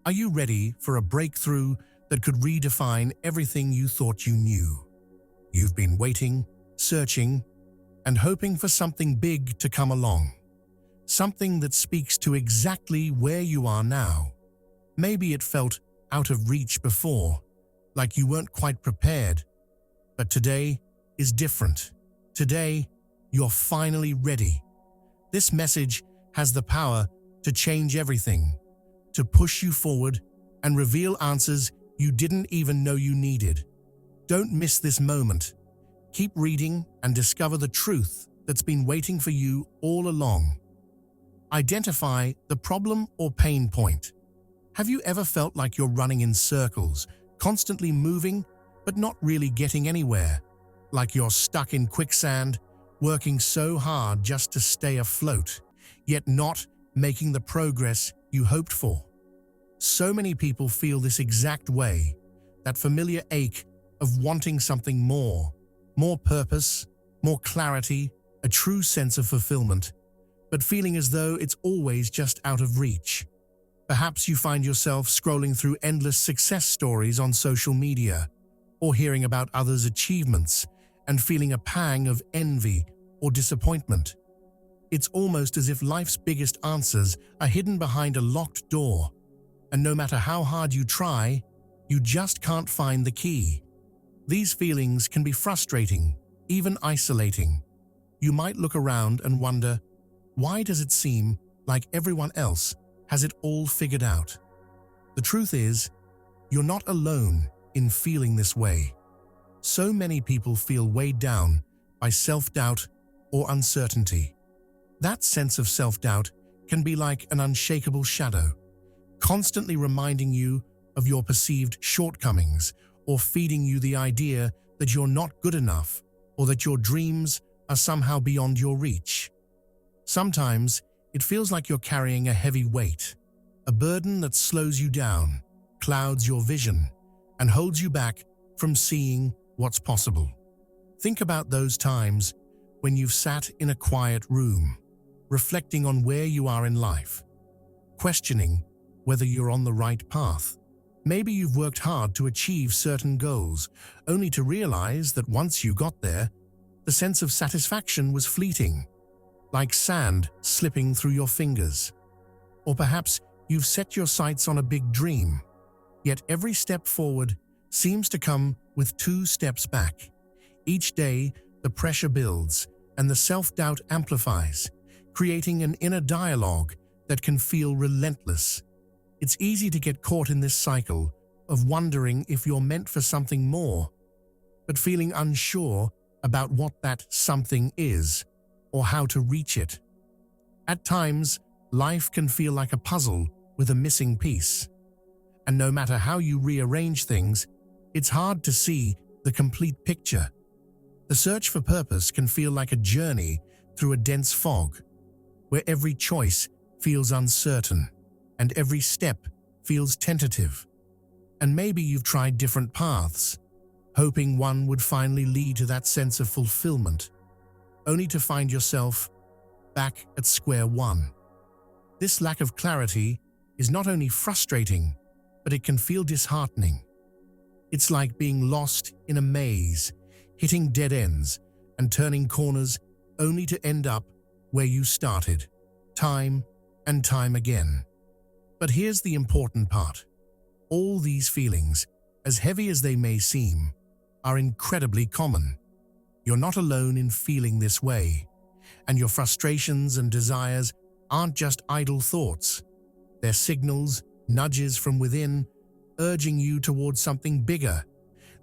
Are you ready for a breakthrough that could redefine everything you thought you knew? You've been waiting, searching, and hoping for something big to come along. Something that speaks to exactly where you are now. Maybe it felt out of reach before, like you weren't quite prepared. But today is different. Today, you're finally ready. This message has the power to change everything, to push you forward and reveal answers you didn't even know you needed. Don't miss this moment. Keep reading and discover the truth that's been waiting for you all along. Identify the problem or pain point. Have you ever felt like you're running in circles, constantly moving, but not really getting anywhere? Like you're stuck in quicksand, working so hard just to stay afloat, yet not making the progress you hoped for? So many people feel this exact way, that familiar ache of wanting something more purpose, more clarity, a true sense of fulfillment, but feeling as though it's always just out of reach. Perhaps you find yourself scrolling through endless success stories on social media, or hearing about others' achievements and feeling a pang of envy or disappointment. It's almost as if life's biggest answers are hidden behind a locked door, and no matter how hard you try, you just can't find the key. These feelings can be frustrating, even isolating. You might look around and wonder, why does it seem like everyone else has it all figured out? The truth is, you're not alone in feeling this way. So many people feel weighed down by self-doubt or uncertainty. That sense of self-doubt can be like an unshakable shadow, constantly reminding you of your perceived shortcomings or feeding you the idea that you're not good enough or that your dreams are somehow beyond your reach. Sometimes it feels like you're carrying a heavy weight, a burden that slows you down, clouds your vision, and holds you back from seeing what's possible. Think about those times when you've sat in a quiet room, reflecting on where you are in life, questioning whether you're on the right path. Maybe you've worked hard to achieve certain goals, only to realize that once you got there, the sense of satisfaction was fleeting, like sand slipping through your fingers. Or perhaps you've set your sights on a big dream, yet every step forward seems to come with 2 steps back. Each day, the pressure builds and the self-doubt amplifies, creating an inner dialogue that can feel relentless. It's easy to get caught in this cycle of wondering if you're meant for something more, but feeling unsure about what that something is or how to reach it. At times, life can feel like a puzzle with a missing piece, and no matter how you rearrange things, it's hard to see the complete picture. The search for purpose can feel like a journey through a dense fog, where every choice feels uncertain and every step feels tentative. And maybe you've tried different paths, hoping one would finally lead to that sense of fulfillment, only to find yourself back at square one. This lack of clarity is not only frustrating, but it can feel disheartening. It's like being lost in a maze, hitting dead ends and turning corners only to end up where you started, time and time again. But here's the important part. All these feelings, as heavy as they may seem, are incredibly common. You're not alone in feeling this way, and your frustrations and desires aren't just idle thoughts. They're signals, nudges from within, urging you towards something bigger.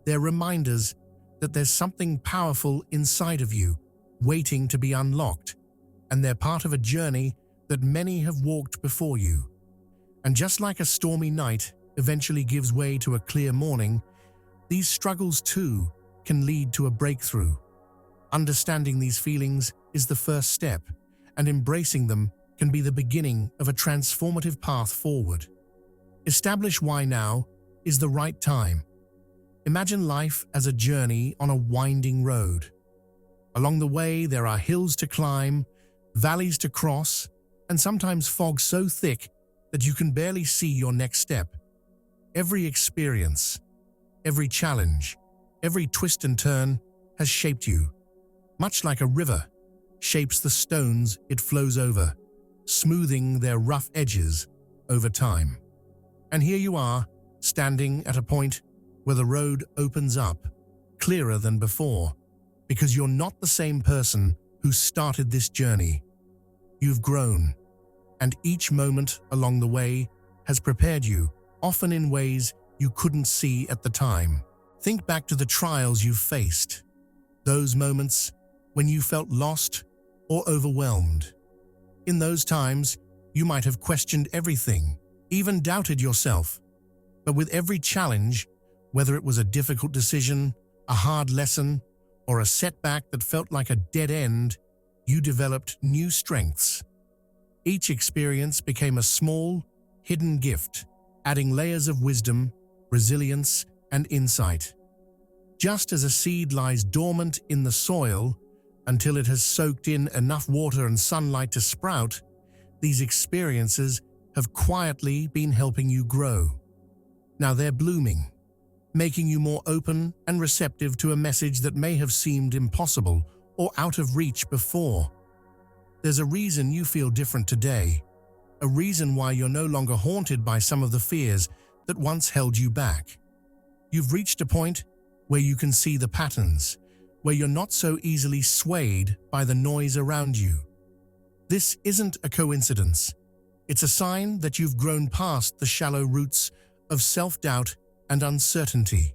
They're reminders that there's something powerful inside of you, waiting to be unlocked, and they're part of a journey that many have walked before you. And just like a stormy night eventually gives way to a clear morning, these struggles too can lead to a breakthrough. Understanding these feelings is the first step, and embracing them can be the beginning of a transformative path forward. Establish why now is the right time. Imagine life as a journey on a winding road. Along the way, there are hills to climb, valleys to cross, and sometimes fog so thick that you can barely see your next step. Every experience, every challenge, every twist and turn has shaped you, much like a river shapes the stones it flows over, smoothing their rough edges over time. And here you are, standing at a point where the road opens up, clearer than before, because you're not the same person who started this journey. You've grown, and each moment along the way has prepared you, often in ways you couldn't see at the time. Think back to the trials you've faced, those moments when you felt lost or overwhelmed. In those times, you might have questioned everything, even doubted yourself. But with every challenge, whether it was a difficult decision, a hard lesson, or a setback that felt like a dead end, you developed new strengths. Each experience became a small, hidden gift, adding layers of wisdom, resilience, and insight. Just as a seed lies dormant in the soil until it has soaked in enough water and sunlight to sprout, these experiences have quietly been helping you grow. Now they're blooming, making you more open and receptive to a message that may have seemed impossible or out of reach before. There's a reason you feel different today, a reason why you're no longer haunted by some of the fears that once held you back. You've reached a point where you can see the patterns, where you're not so easily swayed by the noise around you. This isn't a coincidence. It's a sign that you've grown past the shallow roots of self-doubt and uncertainty.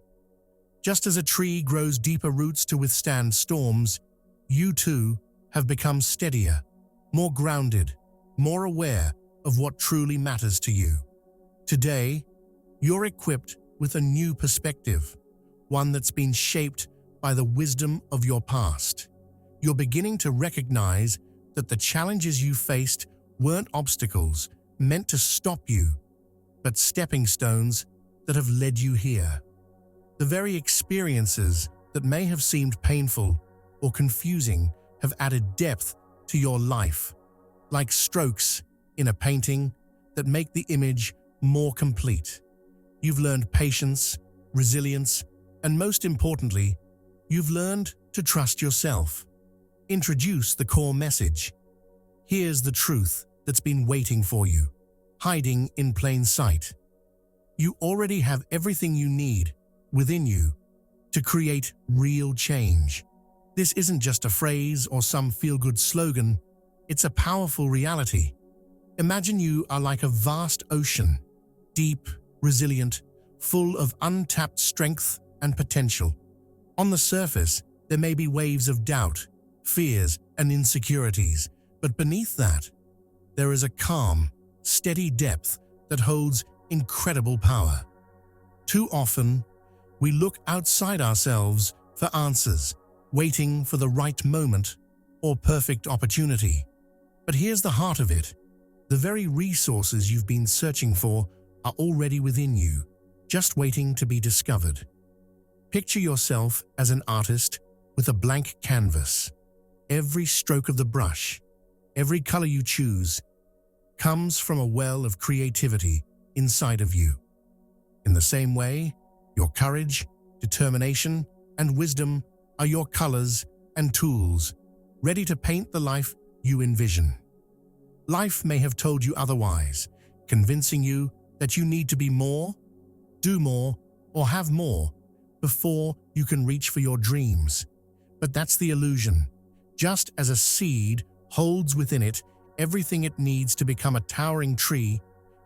Just as a tree grows deeper roots to withstand storms, you too have become steadier, more grounded, more aware of what truly matters to you. Today, you're equipped with a new perspective, one that's been shaped by the wisdom of your past. You're beginning to recognize that the challenges you faced weren't obstacles meant to stop you, but stepping stones that have led you here. The very experiences that may have seemed painful or confusing have added depth to your life, like strokes in a painting that make the image more complete. You've learned patience, resilience, and most importantly, you've learned to trust yourself. Introduce the core message. Here's the truth that's been waiting for you, hiding in plain sight. You already have everything you need within you to create real change. This isn't just a phrase or some feel-good slogan, it's a powerful reality. Imagine you are like a vast ocean, deep, resilient, full of untapped strength and potential. On the surface, there may be waves of doubt, fears, and insecurities, but beneath that, there is a calm, steady depth that holds incredible power. Too often, we look outside ourselves for answers, waiting for the right moment or perfect opportunity. But here's the heart of it. The very resources you've been searching for are already within you, just waiting to be discovered. Picture yourself as an artist with a blank canvas. Every stroke of the brush, every color you choose, comes from a well of creativity inside of you. In the same way, your courage, determination, and wisdom are your colors and tools, ready to paint the life you envision. Life may have told you otherwise, convincing you that you need to be more, do more, or have more before you can reach for your dreams. But that's the illusion. Just as a seed holds within it everything it needs to become a towering tree,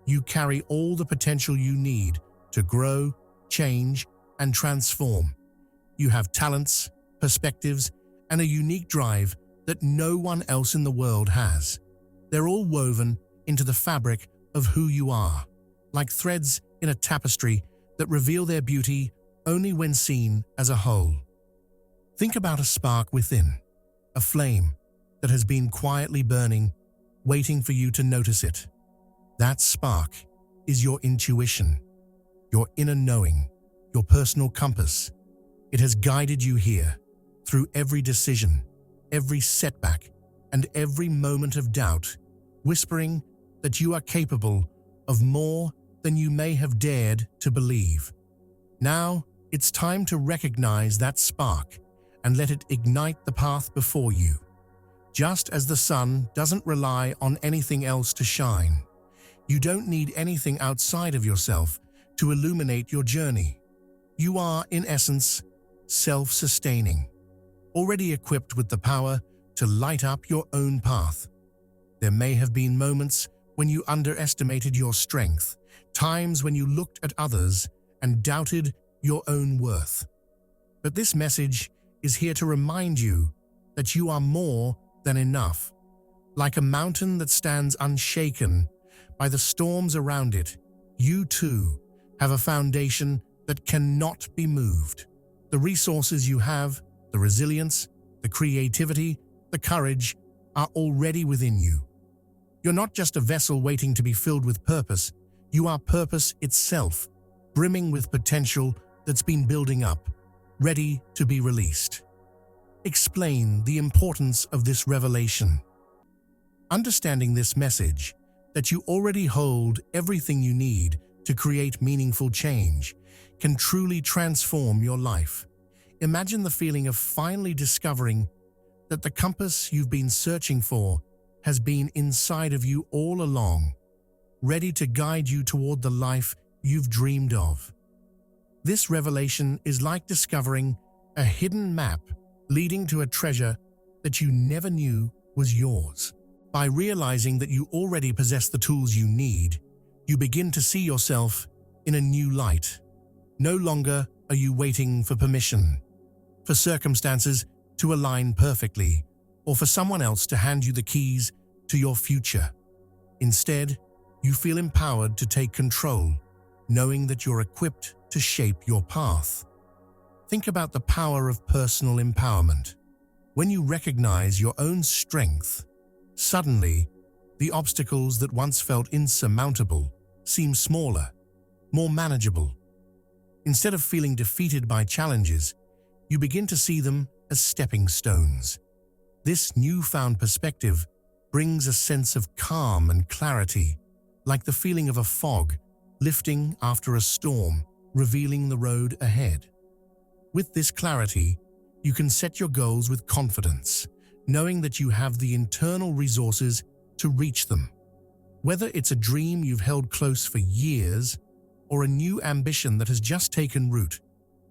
you carry all the potential you need to grow, change, and transform. You have talents, perspectives, and a unique drive that no one else in the world has. They're all woven into the fabric of who you are, like threads in a tapestry that reveal their beauty only when seen as a whole. Think about a spark within, a flame that has been quietly burning, waiting for you to notice it. That spark is your intuition, your inner knowing, your personal compass. It has guided you here through every decision, every setback, and every moment of doubt, whispering that you are capable of more than you may have dared to believe. Now, it's time to recognize that spark and let it ignite the path before you. Just as the sun doesn't rely on anything else to shine, you don't need anything outside of yourself to illuminate your journey. You are, in essence, self-sustaining, already equipped with the power to light up your own path. There may have been moments when you underestimated your strength, times when you looked at others and doubted your own worth. But this message is here to remind you that you are more than enough. Like a mountain that stands unshaken by the storms around it, you too have a foundation that cannot be moved. The resources you have, the resilience, the creativity, the courage, are already within you. You're not just a vessel waiting to be filled with purpose, you are purpose itself, brimming with potential that's been building up, ready to be released. Explain the importance of this revelation. Understanding this message, that you already hold everything you need to create meaningful change, can truly transform your life. Imagine the feeling of finally discovering that the compass you've been searching for has been inside of you all along, ready to guide you toward the life you've dreamed of. This revelation is like discovering a hidden map leading to a treasure that you never knew was yours. By realizing that you already possess the tools you need, you begin to see yourself in a new light. No longer are you waiting for permission, for circumstances to align perfectly, or for someone else to hand you the keys to your future. Instead, you feel empowered to take control, knowing that you're equipped to shape your path. Think about the power of personal empowerment. When you recognize your own strength, suddenly, the obstacles that once felt insurmountable seem smaller, more manageable. Instead of feeling defeated by challenges, you begin to see them as stepping stones. This newfound perspective brings a sense of calm and clarity, like the feeling of a fog lifting after a storm, revealing the road ahead. With this clarity, you can set your goals with confidence, knowing that you have the internal resources to reach them. Whether it's a dream you've held close for years or a new ambition that has just taken root,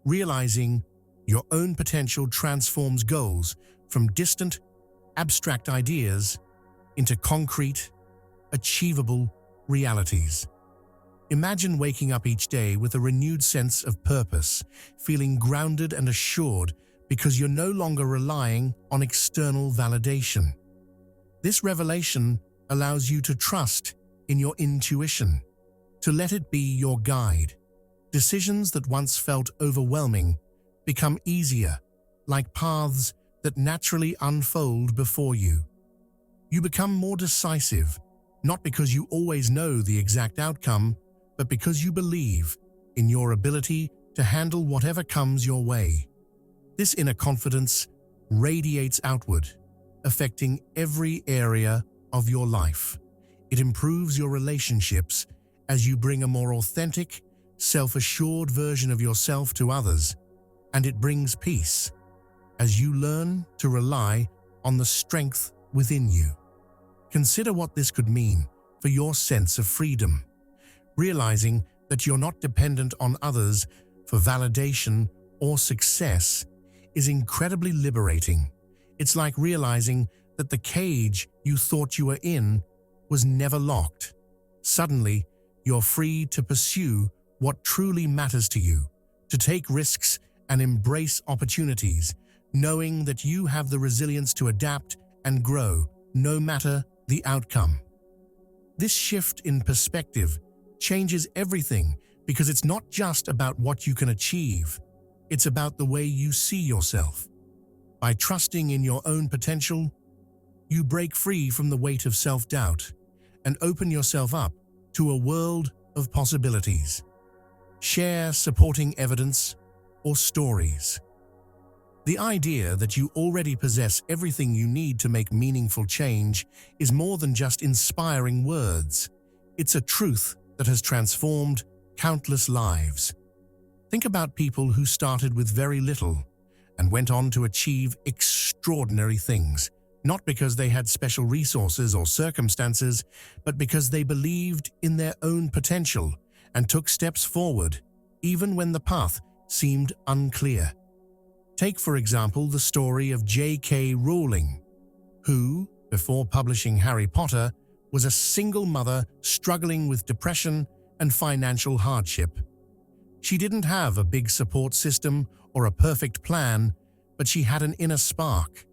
realizing your own potential transforms goals from distant, abstract ideas into concrete, achievable realities. Imagine waking up each day with a renewed sense of purpose, feeling grounded and assured because you're no longer relying on external validation. This revelation allows you to trust in your intuition, to let it be your guide. Decisions that once felt overwhelming become easier, like paths that naturally unfold before you. You become more decisive, not because you always know the exact outcome, but because you believe in your ability to handle whatever comes your way. This inner confidence radiates outward, affecting every area of your life. It improves your relationships as you bring a more authentic, self-assured version of yourself to others, and it brings peace as you learn to rely on the strength within you. Consider what this could mean for your sense of freedom. Realizing that you're not dependent on others for validation or success is incredibly liberating. It's like realizing that the cage you thought you were in was never locked. Suddenly, you're free to pursue what truly matters to you, to take risks and embrace opportunities, knowing that you have the resilience to adapt and grow no matter the outcome. This shift in perspective changes everything because it's not just about what you can achieve, it's about the way you see yourself. By trusting in your own potential, you break free from the weight of self-doubt and open yourself up to a world of possibilities. Share supporting evidence or stories. The idea that you already possess everything you need to make meaningful change is more than just inspiring words. It's a truth that has transformed countless lives. Think about people who started with very little and went on to achieve extraordinary things, not because they had special resources or circumstances, but because they believed in their own potential and took steps forward, even when the path seemed unclear. Take, for example, the story of J.K. Rowling, who, before publishing Harry Potter, was a single mother struggling with depression and financial hardship. She didn't have a big support system or a perfect plan, but she had an inner spark,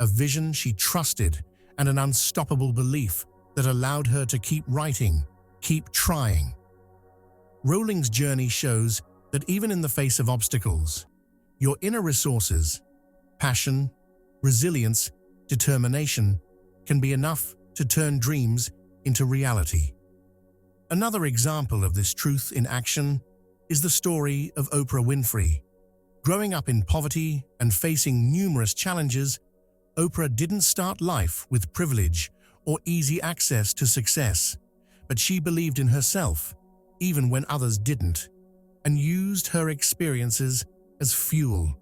a vision she trusted, and an unstoppable belief that allowed her to keep writing, keep trying. Rowling's journey shows that even in the face of obstacles, your inner resources, passion, resilience, determination, can be enough to turn dreams into reality. Another example of this truth in action is the story of Oprah Winfrey. Growing up in poverty and facing numerous challenges, Oprah didn't start life with privilege or easy access to success, but she believed in herself, even when others didn't, and used her experiences as fuel.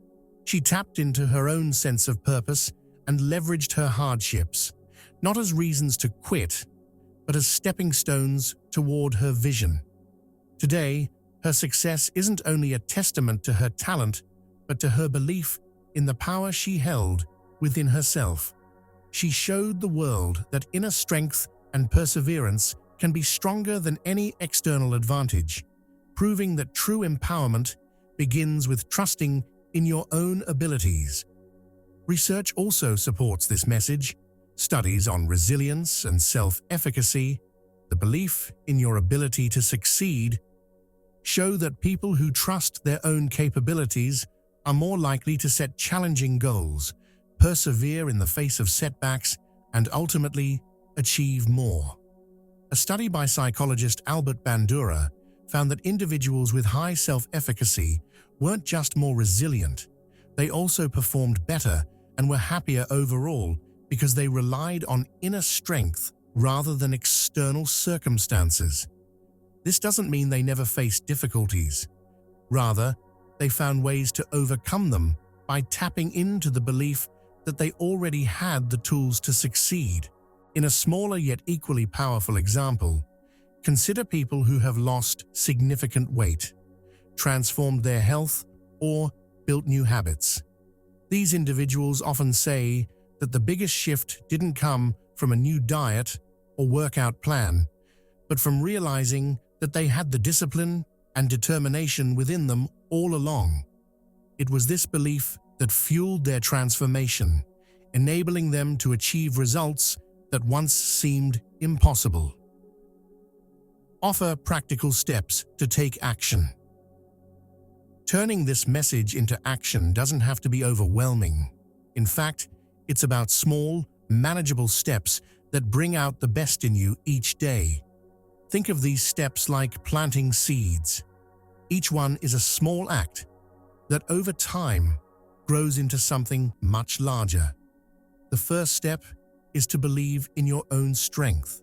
She tapped into her own sense of purpose and leveraged her hardships, not as reasons to quit, but as stepping stones toward her vision. Today, her success isn't only a testament to her talent, but to her belief in the power she held within herself. She showed the world that inner strength and perseverance can be stronger than any external advantage, proving that true empowerment begins with trusting in your own abilities. Research also supports this message. Studies on resilience and self-efficacy, the belief in your ability to succeed, show that people who trust their own capabilities are more likely to set challenging goals, persevere in the face of setbacks, and ultimately achieve more. A study by psychologist Albert Bandura found that individuals with high self-efficacy weren't just more resilient, they also performed better and were happier overall because they relied on inner strength rather than external circumstances. This doesn't mean they never faced difficulties. Rather, they found ways to overcome them by tapping into the belief that they already had the tools to succeed. In a smaller yet equally powerful example, consider people who have lost significant weight, transformed their health, or built new habits. These individuals often say that the biggest shift didn't come from a new diet or workout plan, but from realizing that they had the discipline and determination within them all along. It was this belief that fueled their transformation, enabling them to achieve results that once seemed impossible. Offer practical steps to take action. Turning this message into action doesn't have to be overwhelming. In fact, it's about small, manageable steps that bring out the best in you each day. Think of these steps like planting seeds. Each one is a small act that over time grows into something much larger. The first step is to believe in your own strength.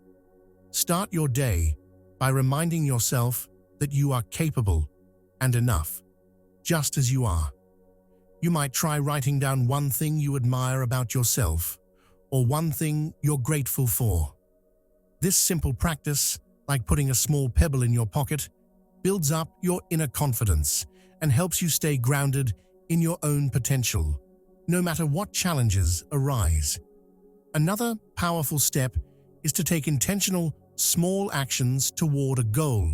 Start your day by reminding yourself that you are capable and enough, just as you are. You might try writing down one thing you admire about yourself, or one thing you're grateful for. This simple practice, like putting a small pebble in your pocket, builds up your inner confidence and helps you stay grounded in your own potential, no matter what challenges arise. Another powerful step is to take intentional, small actions toward a goal.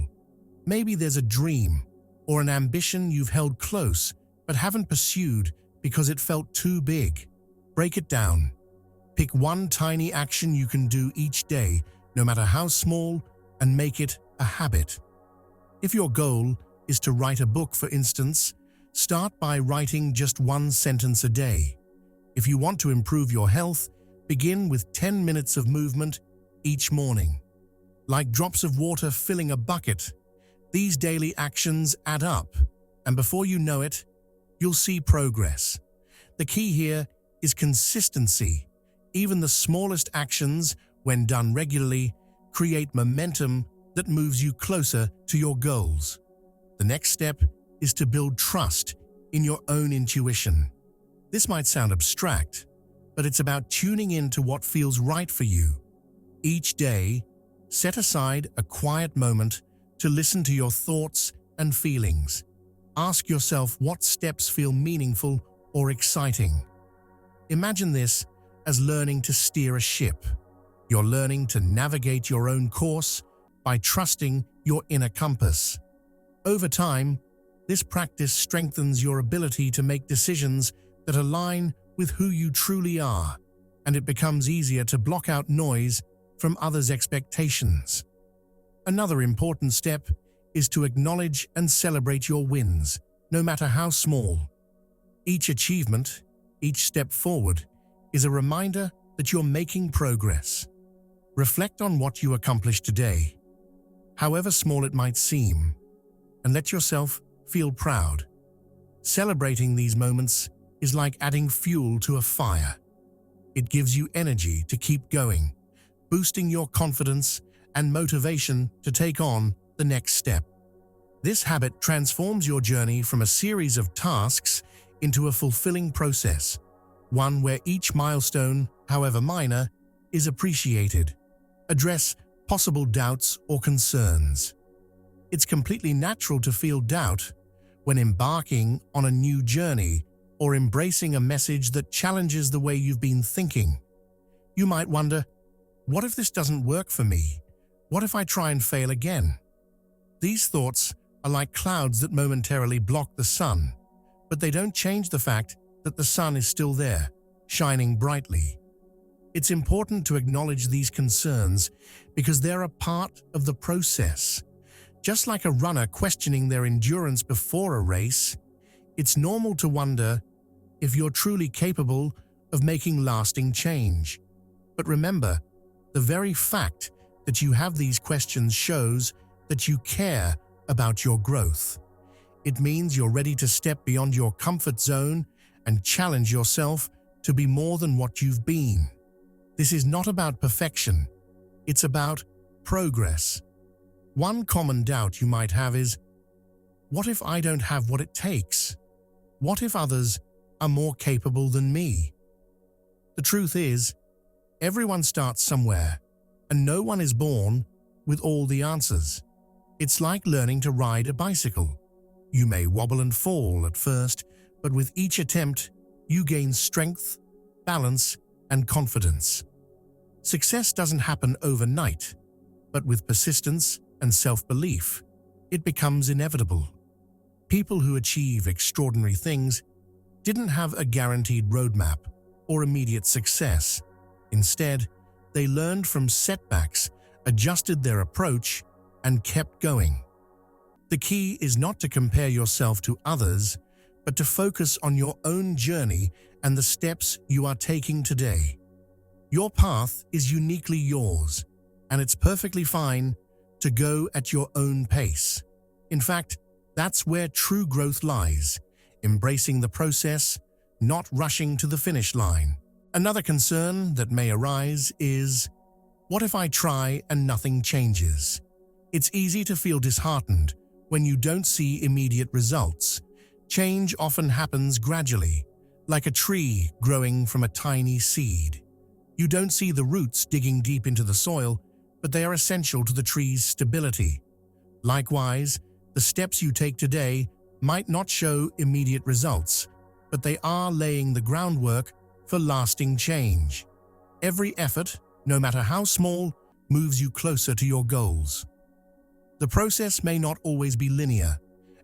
Maybe there's a dream or an ambition you've held close but haven't pursued because it felt too big. Break it down. Pick one tiny action you can do each day, no matter how small, and make it a habit. If your goal is to write a book, for instance, start by writing just one sentence a day. If you want to improve your health, begin with 10 minutes of movement each morning. Like drops of water filling a bucket, these daily actions add up, and before you know it, you'll see progress. The key here is consistency. Even the smallest actions, when done regularly, create momentum that moves you closer to your goals. The next step is to build trust in your own intuition. This might sound abstract, but it's about tuning in to what feels right for you. Each day, set aside a quiet moment to listen to your thoughts and feelings. Ask yourself what steps feel meaningful or exciting. Imagine this as learning to steer a ship. You're learning to navigate your own course by trusting your inner compass. Over time, this practice strengthens your ability to make decisions that align with who you truly are, and it becomes easier to block out noise from others' expectations. Another important step is to acknowledge and celebrate your wins, no matter how small. Each achievement, each step forward, is a reminder that you're making progress. Reflect on what you accomplished today, however small it might seem, and let yourself feel proud. Celebrating these moments is like adding fuel to a fire. It gives you energy to keep going, boosting your confidence and motivation to take on the next step. This habit transforms your journey from a series of tasks into a fulfilling process, one where each milestone, however minor, is appreciated. Address possible doubts or concerns. It's completely natural to feel doubt when embarking on a new journey or embracing a message that challenges the way you've been thinking. You might wonder, what if this doesn't work for me? What if I try and fail again? These thoughts are like clouds that momentarily block the sun, but they don't change the fact that the sun is still there, shining brightly. It's important to acknowledge these concerns because they're a part of the process. Just like a runner questioning their endurance before a race, it's normal to wonder if you're truly capable of making lasting change. But remember, the very fact that you have these questions shows that you care about your growth. It means you're ready to step beyond your comfort zone and challenge yourself to be more than what you've been. This is not about perfection, it's about progress. One common doubt you might have is, what if I don't have what it takes? What if others are more capable than me? The truth is, everyone starts somewhere, and no one is born with all the answers. It's like learning to ride a bicycle. You may wobble and fall at first, but with each attempt, you gain strength, balance, and confidence. Success doesn't happen overnight, but with persistence and self-belief, it becomes inevitable. People who achieve extraordinary things didn't have a guaranteed roadmap or immediate success. Instead, they learned from setbacks, adjusted their approach, and kept going. The key is not to compare yourself to others, but to focus on your own journey and the steps you are taking today. Your path is uniquely yours, and it's perfectly fine to go at your own pace. In fact, that's where true growth lies, embracing the process, not rushing to the finish line. Another concern that may arise is, what if I try and nothing changes? It's easy to feel disheartened when you don't see immediate results. Change often happens gradually, like a tree growing from a tiny seed. You don't see the roots digging deep into the soil, but they are essential to the tree's stability. Likewise, the steps you take today might not show immediate results, but they are laying the groundwork for lasting change. Every effort, no matter how small, moves you closer to your goals. The process may not always be linear,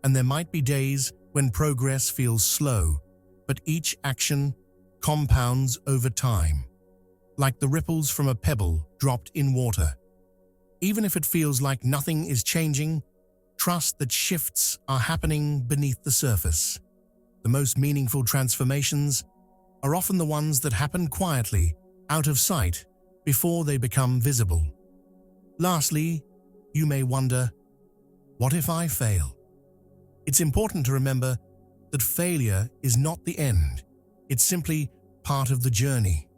and there might be days when progress feels slow, but each action compounds over time, like the ripples from a pebble dropped in water. Even if it feels like nothing is changing, trust that shifts are happening beneath the surface. The most meaningful transformations are often the ones that happen quietly, out of sight, before they become visible. Lastly, you may wonder, what if I fail? It's important to remember that failure is not the end. It's simply part of the journey.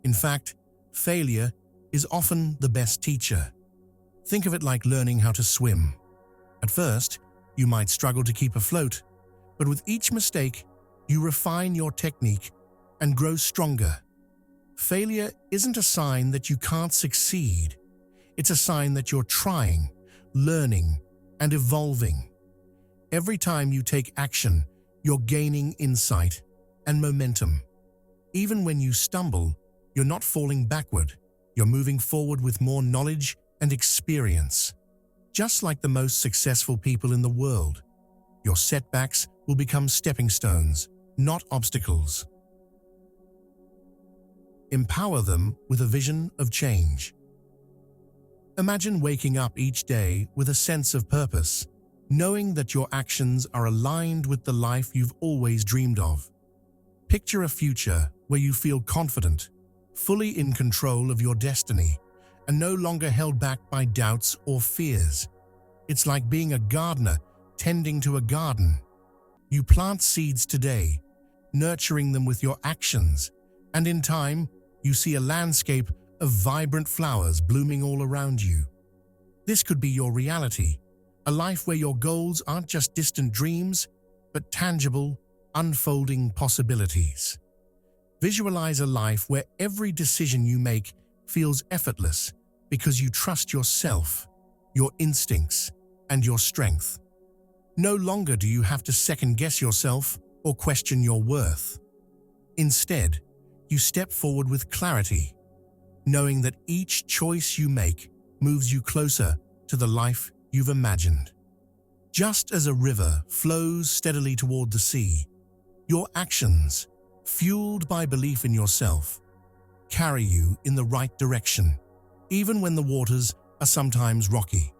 In fact, failure is often the best teacher. Think of it like learning how to swim. At first, you might struggle to keep afloat, but with each mistake, you refine your technique and grow stronger. Failure isn't a sign that you can't succeed. It's a sign that you're trying, learning, and evolving. Every time you take action, you're gaining insight and momentum. Even when you stumble, you're not falling backward. You're moving forward with more knowledge and experience. Just like the most successful people in the world, your setbacks will become stepping stones, not obstacles. Empower them with a vision of change. Imagine waking up each day with a sense of purpose, knowing that your actions are aligned with the life you've always dreamed of. Picture a future where you feel confident, fully in control of your destiny, and no longer held back by doubts or fears. It's like being a gardener tending to a garden. You plant seeds today, nurturing them with your actions, and in time, you see a landscape of vibrant flowers blooming all around you. This could be your reality, a life where your goals aren't just distant dreams, but tangible, unfolding possibilities. Visualize a life where every decision you make feels effortless because you trust yourself, your instincts, and your strength. No longer do you have to second-guess yourself or question your worth. Instead, you step forward with clarity, knowing that each choice you make moves you closer to the life you've imagined. Just as a river flows steadily toward the sea, your actions, fueled by belief in yourself, carry you in the right direction, even when the waters are sometimes rocky.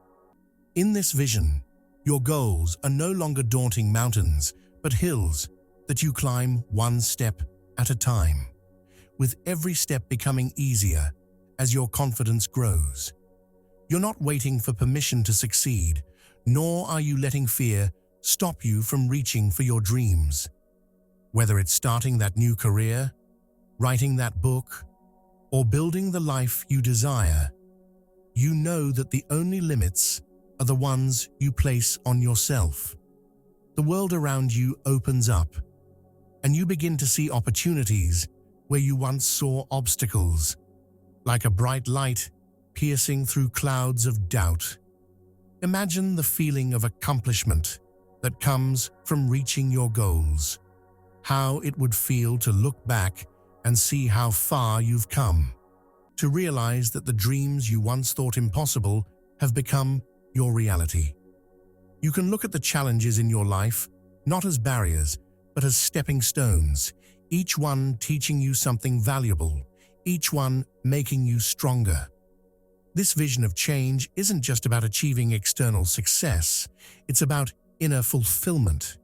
In this vision, your goals are no longer daunting mountains, but hills that you climb one step at a time, with every step becoming easier as your confidence grows. You're not waiting for permission to succeed, nor are you letting fear stop you from reaching for your dreams. Whether it's starting that new career, writing that book, or building the life you desire, you know that the only limits are the ones you place on yourself. The world around you opens up, and you begin to see opportunities where you once saw obstacles, like a bright light piercing through clouds of doubt. Imagine the feeling of accomplishment that comes from reaching your goals. How it would feel to look back and see how far you've come. To realize that the dreams you once thought impossible have become your reality. You can look at the challenges in your life not as barriers, but as stepping stones, each one teaching you something valuable, each one making you stronger. This vision of change isn't just about achieving external success, it's about inner fulfillment.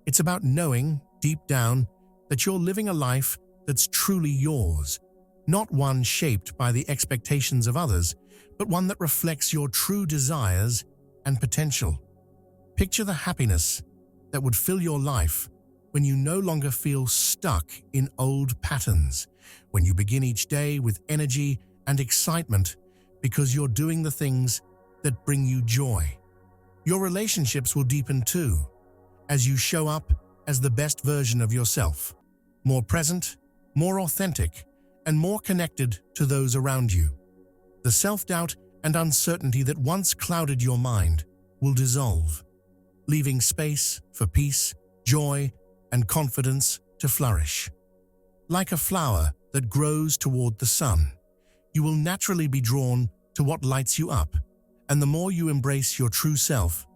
It's about knowing, deep down, that you're living a life that's truly yours, not one shaped by the expectations of others, but one that reflects your true desires and potential. Picture the happiness that would fill your life when you no longer feel stuck in old patterns, when you begin each day with energy and excitement because you're doing the things that bring you joy. Your relationships will deepen too, as you show up as the best version of yourself, more present, more authentic, and more connected to those around you. The self-doubt and uncertainty that once clouded your mind will dissolve, leaving space for peace, joy, and confidence to flourish. Like a flower that grows toward the sun, you will naturally be drawn to what lights you up, and the more you embrace your true self,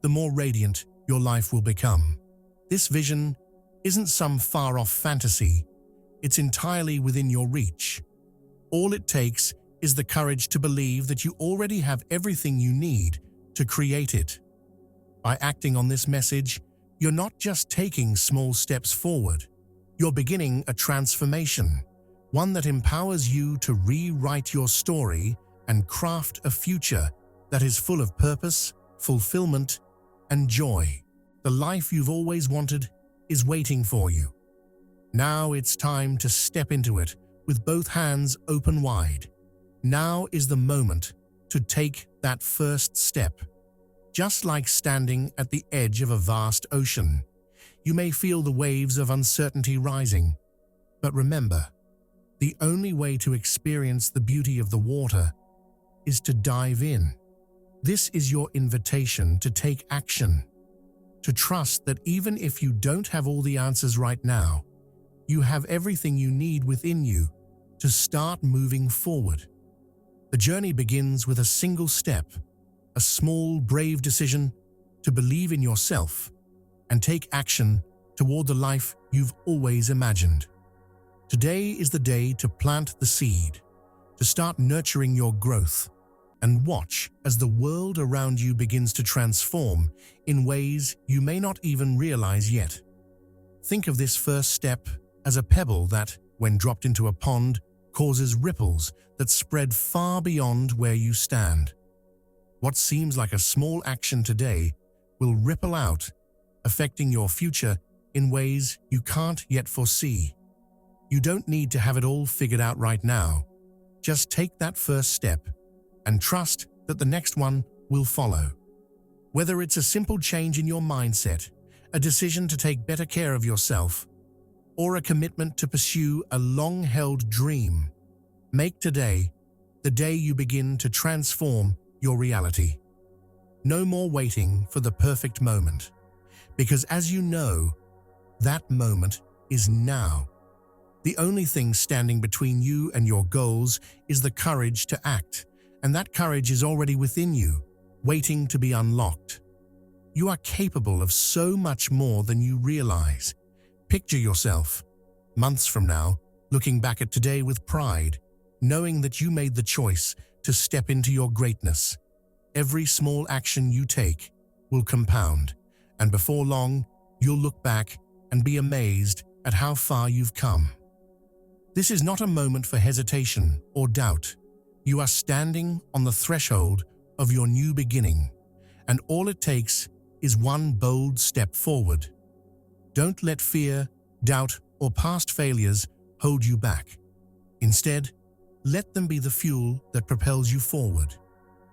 the more radiant your life will become. This vision isn't some far-off fantasy, it's entirely within your reach. All it takes is the courage to believe that you already have everything you need to create it. By acting on this message, you're not just taking small steps forward, you're beginning a transformation, one that empowers you to rewrite your story and craft a future that is full of purpose, fulfillment, and joy. The life you've always wanted is waiting for you. Now it's time to step into it with both hands open wide. Now is the moment to take that first step. Just like standing at the edge of a vast ocean, you may feel the waves of uncertainty rising. But remember, the only way to experience the beauty of the water is to dive in. This is your invitation to take action, to trust that even if you don't have all the answers right now, you have everything you need within you to start moving forward. The journey begins with a single step, a small, brave decision to believe in yourself and take action toward the life you've always imagined. Today is the day to plant the seed, to start nurturing your growth, and watch as the world around you begins to transform in ways you may not even realize yet. Think of this first step as a pebble that, when dropped into a pond, causes ripples that spread far beyond where you stand. What seems like a small action today will ripple out, affecting your future in ways you can't yet foresee. You don't need to have it all figured out right now. Just take that first step and trust that the next one will follow. Whether it's a simple change in your mindset, a decision to take better care of yourself, or a commitment to pursue a long-held dream, make today the day you begin to transform your reality. No more waiting for the perfect moment, because as you know, that moment is now. The only thing standing between you and your goals is the courage to act, and that courage is already within you, waiting to be unlocked. You are capable of so much more than you realize. Picture yourself, months from now, looking back at today with pride, knowing that you made the choice to step into your greatness. Every small action you take will compound, and before long, you'll look back and be amazed at how far you've come. This is not a moment for hesitation or doubt. You are standing on the threshold of your new beginning, and all it takes is one bold step forward. Don't let fear, doubt, or past failures hold you back. Instead, let them be the fuel that propels you forward,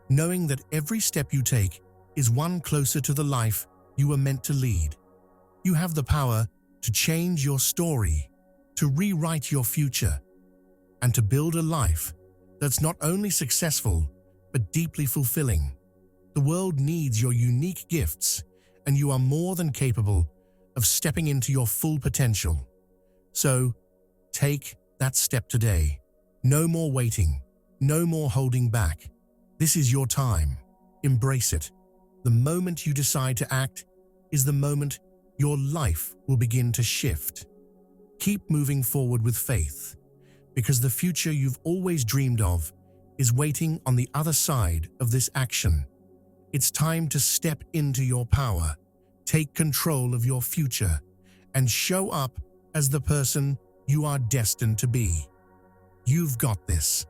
knowing that every step you take is one closer to the life you were meant to lead. You have the power to change your story, to rewrite your future, and to build a life that's not only successful, but deeply fulfilling. The world needs your unique gifts, and you are more than capable of stepping into your full potential. So, take that step today. No more waiting, no more holding back. This is your time. Embrace it. The moment you decide to act is the moment your life will begin to shift. Keep moving forward with faith, because the future you've always dreamed of is waiting on the other side of this action. It's time to step into your power, take control of your future, and show up as the person you are destined to be. You've got this.